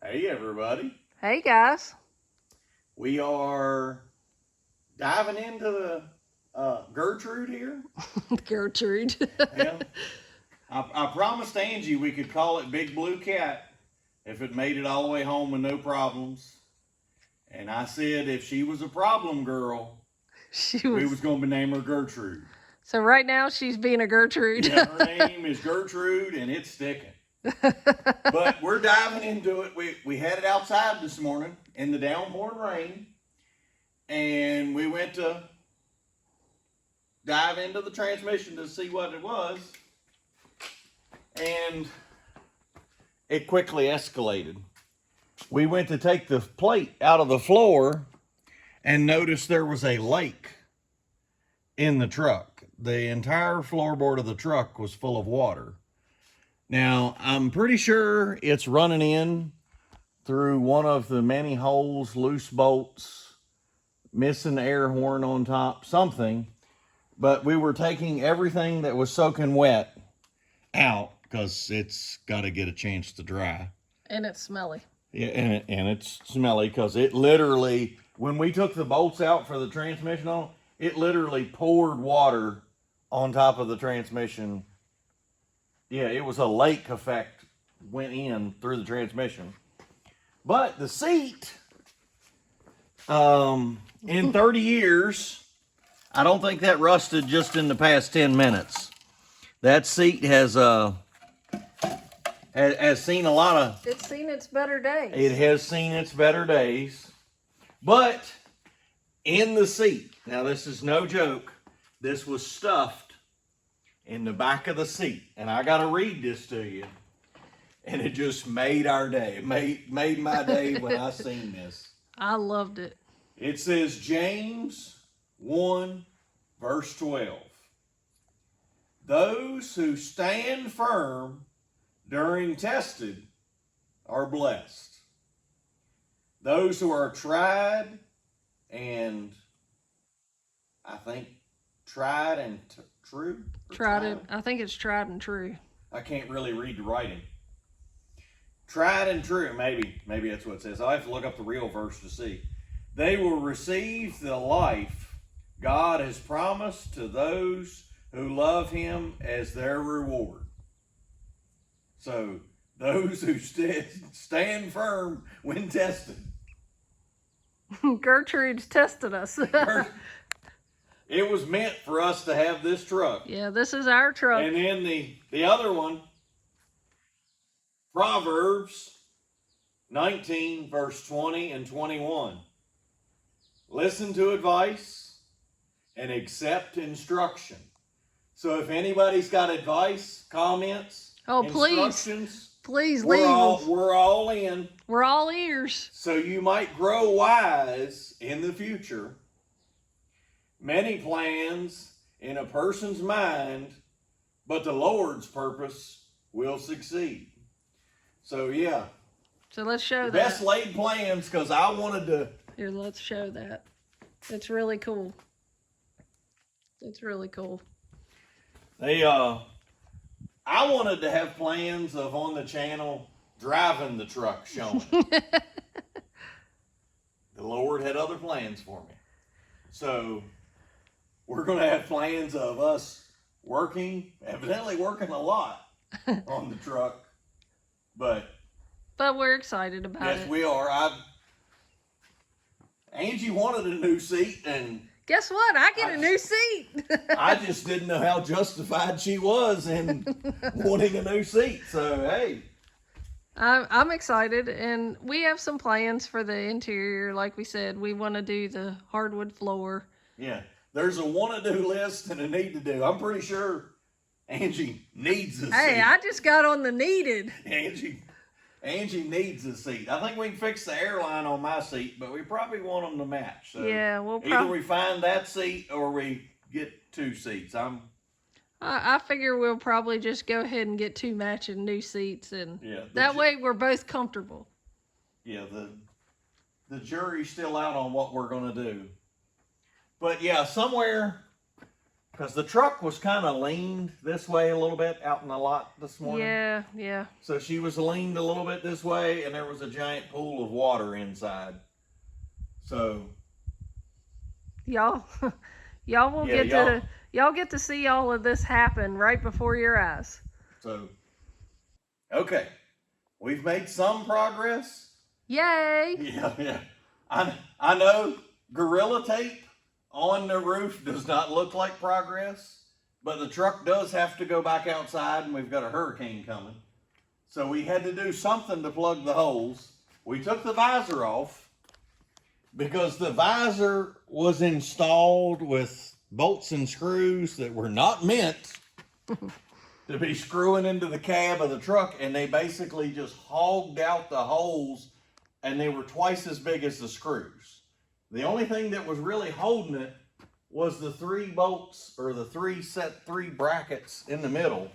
Hey, everybody. Hey, guys. We are diving into the Gertrude here. Gertrude. Yeah. I promised Angie we could call it Big Blue Cat if it made it all the way home with no problems. And I said if she was a problem girl, we was going to name her Gertrude. So right now she's being a Gertrude. Yeah, her name is Gertrude, and it's sticking. But we're diving into it. We had it outside this morning in the downpouring rain, and we went to dive into the transmission to see what it was, and it quickly escalated. We went to take the plate out of the floor and noticed there was a lake in the truck. The entire floorboard of the truck was full of water. Now, I'm pretty sure it's running in through one of the many holes, loose bolts, missing the air horn on top, something. But we were taking everything that was soaking wet out because it's got to get a chance to dry. And it's smelly. Yeah, and it's smelly because it literally, when we took the bolts out for the transmission on, it literally poured water on top of the transmission. Yeah, it was a lake effect, went in through the transmission. But the seat, in 30 years, I don't think that rusted just in the past 10 minutes. That seat has seen a lot of... It's seen its better days. It has seen its better days. But in the seat, now this is no joke, this was stuffed in the back of the seat. And I got to read this to you. And it just made our day. It made my day when I seen this. I loved it. It says James 1, verse 12. Those who stand firm during tested are blessed. Those who are tried and, I think, tried and true? I think it's tried and true. I can't really read the writing. Tried and true, maybe that's what it says. I'll have to look up the real verse to see. They will receive the life God has promised to those who love him as their reward. So, those who stand firm when tested. Gertrude's tested us. It was meant for us to have this truck. Yeah, this is our truck. And then the other one, Proverbs 19, verse 20 and 21. Listen to advice and accept instruction. So if anybody's got advice, comments, instructions, please we're leave all, we're all in. We're all ears. So you might grow wise in the future. Many plans in a person's mind, but the Lord's purpose will succeed. So yeah. So let's show that. Best laid plans, because I wanted to. Here, let's show that. It's really cool. It's really cool. I wanted to have plans of on the channel driving the truck showing. The Lord had other plans for me. So we're going to have plans of us evidently working a lot on the truck. But we're excited about it. Yes, we are. Angie wanted a new seat, and guess what? I get a new seat. I just didn't know how justified she was in wanting a new seat. So, hey. I'm excited, and we have some plans for the interior. Like we said, we want to do the hardwood floor. Yeah, there's a want-to-do list and a need-to-do. I'm pretty sure Angie needs a seat. Hey, I just got on the needed. Angie needs a seat. I think we can fix the airline on my seat, but we probably want them to match. So yeah, either we find that seat or we get two seats. I figure we'll probably just go ahead and get two matching new seats, and that way we're both comfortable. Yeah, the jury's still out on what we're going to do. But yeah, somewhere because the truck was kind of leaned this way a little bit out in the lot this morning. Yeah, yeah. So she was leaned a little bit this way, and there was a giant pool of water inside. So Y'all, y'all will Yeah, y'all get to see all of this happen right before your eyes. So, okay, we've made some progress. Yay! Yeah. I know Gorilla Tape on the roof does not look like progress, but the truck does have to go back outside, and we've got a hurricane coming. So we had to do something to plug the holes. We took the visor off because the visor was installed with bolts and screws that were not meant to be screwing into the cab of the truck, and they basically just hogged out the holes, and they were twice as big as the screws. The only thing that was really holding it was the 3 bolts, or the 3 brackets in the middle.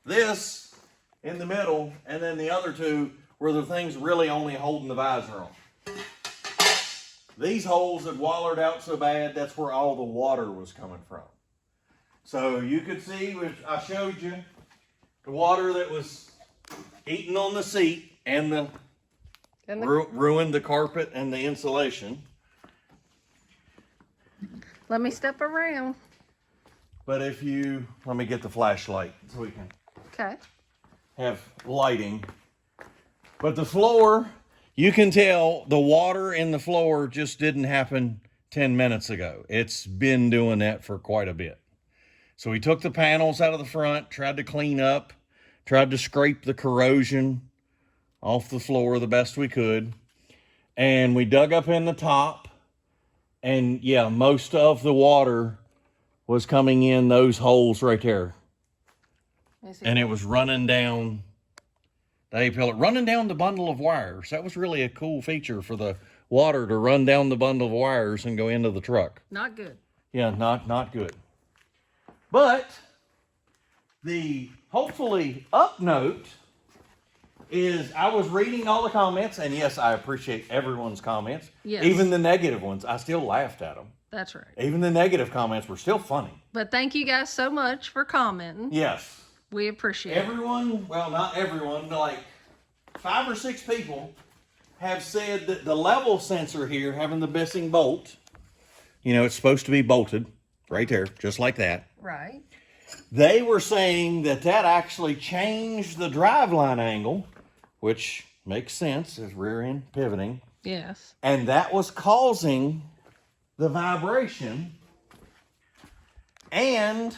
This in the middle, and then the other 2 were the things really only holding the visor on. These holes had wallered out so bad, that's where all the water was coming from. So you could see, which I showed you, the water that was eating on the seat and ruined the carpet and the insulation. Let me step around. But if you, let me get the flashlight so we can Okay. have lighting. But the floor, you can tell the water in the floor just didn't happen 10 minutes ago. It's been doing that for quite a bit. So we took the panels out of the front, tried to clean up, tried to scrape the corrosion off the floor the best we could. And we dug up in the top. And yeah, most of the water was coming in those holes right there. And it was running down the A-pillar, running down the bundle of wires. That was really a cool feature for the water to run down the bundle of wires and go into the truck. Not good. Yeah, not good. But the hopefully up note is I was reading all the comments, and yes, I appreciate everyone's comments. Yes. Even the negative ones, I still laughed at them. That's right. Even the negative comments were still funny. But thank you guys so much for commenting. Yes. We appreciate it. Everyone, well, not everyone, but like 5 or 6 people have said that the level sensor here, having the missing bolt, you know, it's supposed to be bolted right there, just like that. Right. They were saying that that actually changed the driveline angle, which makes sense as rear end pivoting. Yes. And that was causing the vibration. And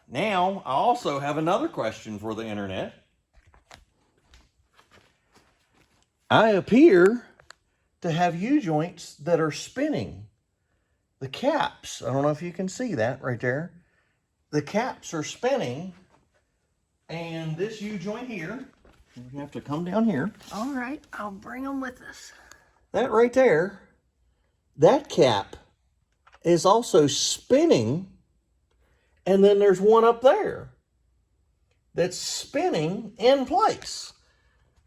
now I also have another question for the internet. I appear to have U-joints that are spinning. The caps, I don't know if you can see that right there. The caps are spinning, and this U-joint here, you have to come down here. All right. I'll bring them with us. That right there, that cap is also spinning, and then there's one up there that's spinning in place.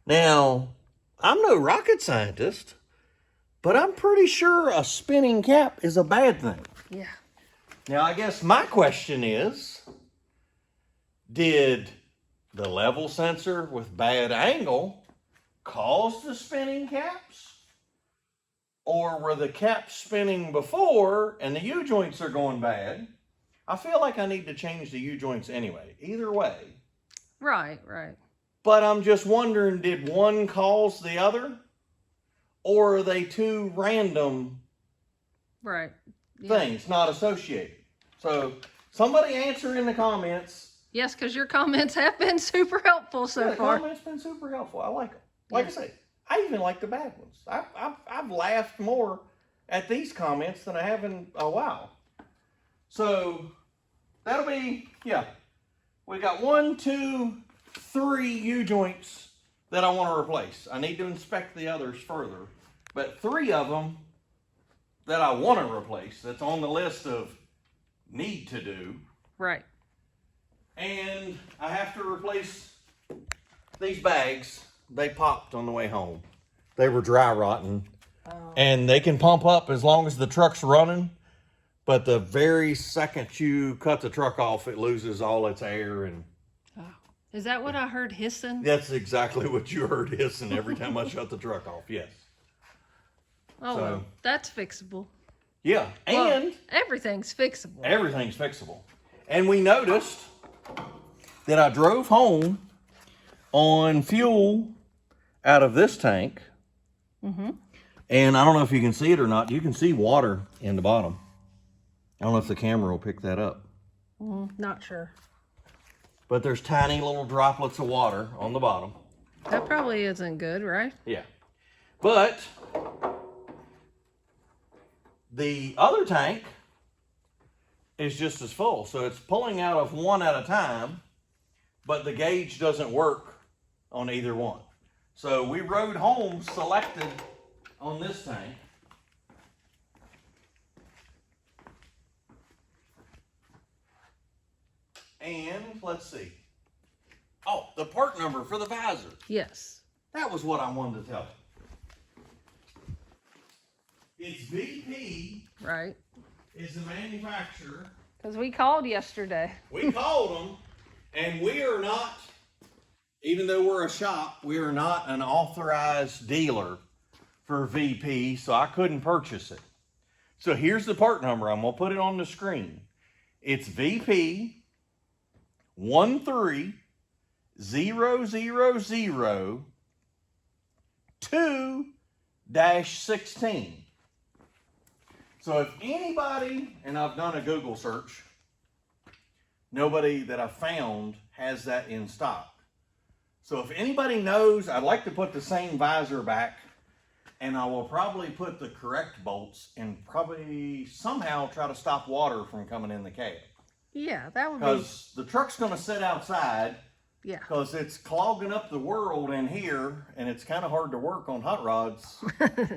Now, I'm no rocket scientist, but I'm pretty sure a spinning cap is a bad thing. Yeah. Now, I guess my question is, did the level sensor with bad angle cause the spinning caps? Or were the caps spinning before and the U-joints are going bad? I feel like I need to change the U-joints anyway, either way. Right, right. But I'm just wondering, did one cause the other? Or are they 2 random Right. things, not associated? So somebody answer in the comments. Yes, because your comments have been super helpful so The far. comments been super helpful. I like them. Like I say, I even like the bad ones. I've laughed more at these comments than I have in a while. So that'll be, yeah. We got 1, 2, 3 U-joints that I want to replace. I need to inspect the others further. But 3 of them that I want to replace, that's on the list of need to do. Right. And I have to replace these bags. They popped on the way home. They were dry rotting. And they can pump up as long as the truck's running. But the very second you cut the truck off, it loses all its air, and Oh. Is that what I heard hissing? that's exactly what you heard hissing every time I shut the truck off. Yes. Oh, So- well, that's fixable. Yeah, Well, and everything's fixable. everything's fixable. And we noticed that I drove home on fuel out of this tank. Mm-hmm. And I don't know if you can see it or not. You can see water in the bottom. I don't know if the camera will pick that up. Not sure. But there's tiny little droplets of water on the bottom. That probably isn't good, right? Yeah. But the other tank is just as full. So it's pulling out of one at a time, but the gauge doesn't work on either one. So we rode home selected on this tank. And let's see. Oh, the part number for the visor. Yes. That was what I wanted to tell you. It's VP Right. is the manufacturer. Because we called yesterday. We called them, and we are not, even though we're a shop, we are not an authorized dealer for VP, so I couldn't purchase it. So here's the part number. I'm going to put it on the screen. It's VP 13000-2-16. So if anybody, and I've done a Google search, nobody that I found has that in stock. So if anybody knows, I'd like to put the same visor back, and I will probably put the correct bolts and probably somehow try to stop water from coming in the cab. Yeah, that would be. Because the truck's going to sit outside Yeah. because it's clogging up the world in here, and it's kind of hard to work on hot rods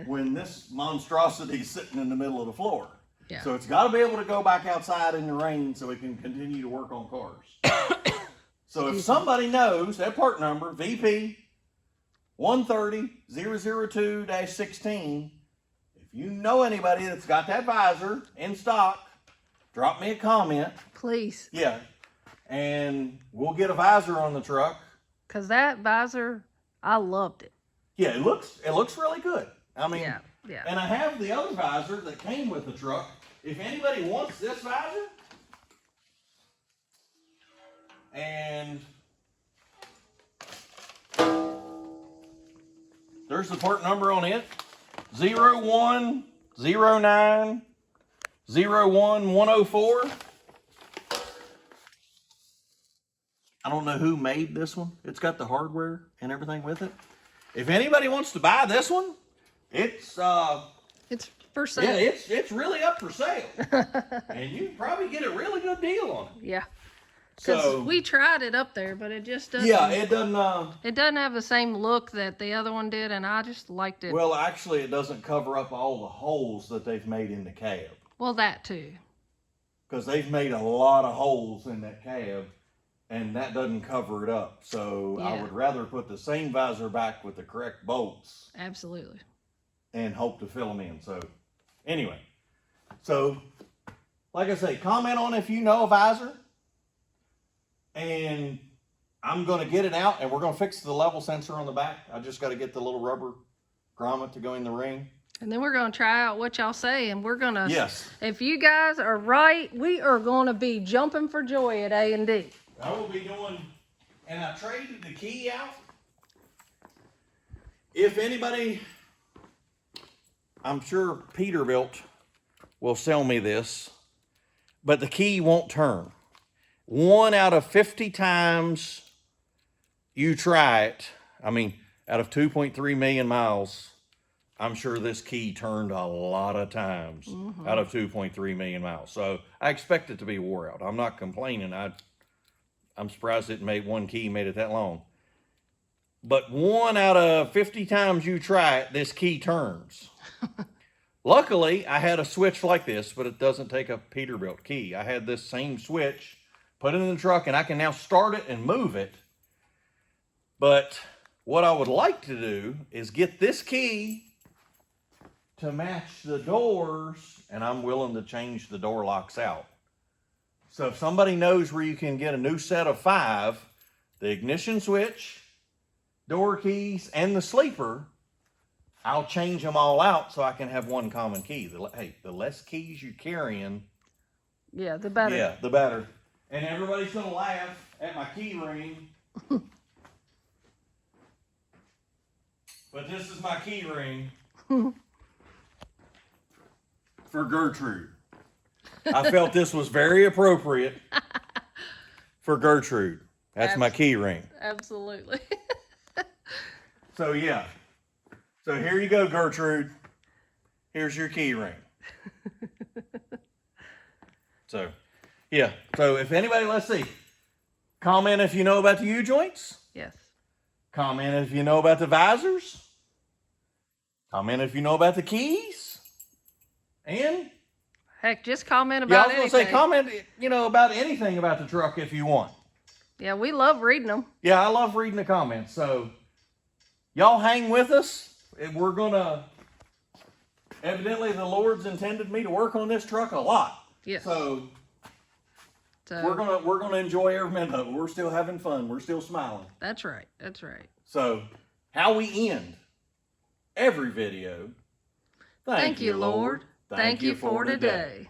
when this monstrosity is sitting in the middle of the floor. Yeah. So it's got to be able to go back outside in the rain so we can continue to work on cars. So if somebody knows that part number, VP 130-002-16, if you know anybody that's got that visor in stock, drop me a comment. Please. Yeah. And we'll get a visor on the truck. Because that visor, I loved it. Yeah, it looks really good. I mean, Yeah, yeah. And I have the other visor that came with the truck. If anybody wants this visor, and there's the part number on it, 0109-01104. I don't know who made this one. It's got the hardware and everything with it. If anybody wants to buy this one, it's It's for sale. yeah, it's really up for sale. And you can probably get a really good deal on it. Yeah. Because So we tried it up there, but it just doesn't. yeah, it doesn't It doesn't have the same look that the other one did, and I just liked it. well, actually it doesn't cover up all the holes that they've made in the cab. Well, that too. Because they've made a lot of holes in that cab, and that doesn't cover it up. So I Yeah. would rather put the same visor back with the correct bolts Absolutely. and hope to fill them in. So anyway, so like I say, comment on if you know a visor, and I'm going to get it out, and we're going to fix the level sensor on the back. I just got to get the little rubber grommet to go in the ring. And then we're going to try out what y'all say, and we're going to. Yes. If you guys are right, we are going to be jumping for joy at A&D. I will be doing, and I traded the key out. If anybody, I'm sure Peterbilt will sell me this, but the key won't turn. 1 out of 50 times you try it, I mean, out of 2.3 million miles, I'm sure this key turned a lot of times out of 2.3 million miles. So I expect it to be wore out. I'm not complaining. I'm surprised it made it that long. But 1 out of 50 times you try it, this key turns. Luckily, I had a switch like this, but it doesn't take a Peterbilt key. I had this same switch, put it in the truck, and I can now start it and move it. But what I would like to do is get this key to match the doors, and I'm willing to change the door locks out. So if somebody knows where you can get a new set of 5, the ignition switch, door keys, and the sleeper, I'll change them all out so I can have one common key. The less keys you're carrying, Yeah, the better. yeah, the better. And everybody's gonna laugh at my key ring. But this is my key ring for Gertrude. I felt this was very appropriate for Gertrude. That's my key ring. Absolutely. So yeah. So here you go, Gertrude. Here's your key ring. So, yeah. So if anybody, let's see. Comment if you know about the U-joints. Yes. Comment if you know about the visors. Comment if you know about the keys. And Heck, just comment yeah, I about was going to anything. say comment, about anything about the truck if you want. Yeah, we love reading them. Yeah, I love reading the comments. So y'all hang with us. We're going to, evidently the Lord's intended me to work on this truck a lot. Yes. So So we're gonna enjoy every minute of it. We're still having fun. We're still smiling. that's right. That's right. So how we end every video. Thank you, Lord. Thank you for today.